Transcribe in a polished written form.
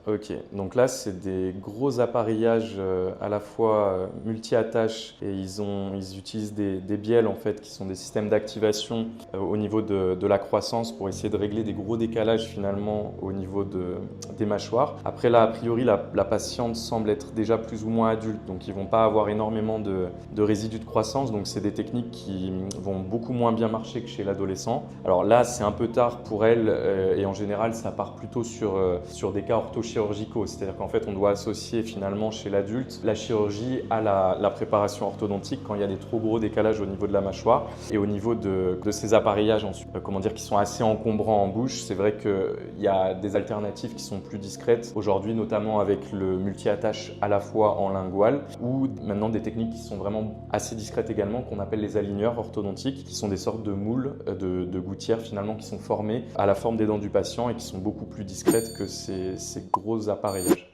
Ok, donc là c'est des gros appareillages à la fois multi-attaches et ils utilisent des bielles en fait qui sont des systèmes d'activation au niveau de la croissance pour essayer de régler des gros décalages finalement au niveau des mâchoires. Après là a priori la patiente semble être déjà plus ou moins adulte, donc ils vont pas avoir énormément de résidus de croissance, donc c'est des techniques qui vont beaucoup moins bien marcher que chez l'adolescent. Alors là c'est un peu tard pour elle et en général ça part plutôt sur des cas orthochirurgicaux, c'est-à-dire qu'en fait on doit associer finalement chez l'adulte la chirurgie à la préparation orthodontique quand il y a des trop gros décalages au niveau de la mâchoire et au niveau de ces appareillages ensuite, comment dire, qui sont assez encombrants en bouche. C'est vrai qu'il y a des alternatives qui sont plus discrètes aujourd'hui, notamment avec le multi-attache à la fois en lingual ou maintenant des techniques qui sont vraiment assez discrètes également qu'on appelle les aligneurs orthodontiques, qui sont des sortes de moules, de gouttières finalement qui sont formées à la forme des dents du patient et qui sont beaucoup plus discrètes que ces gros appareillages.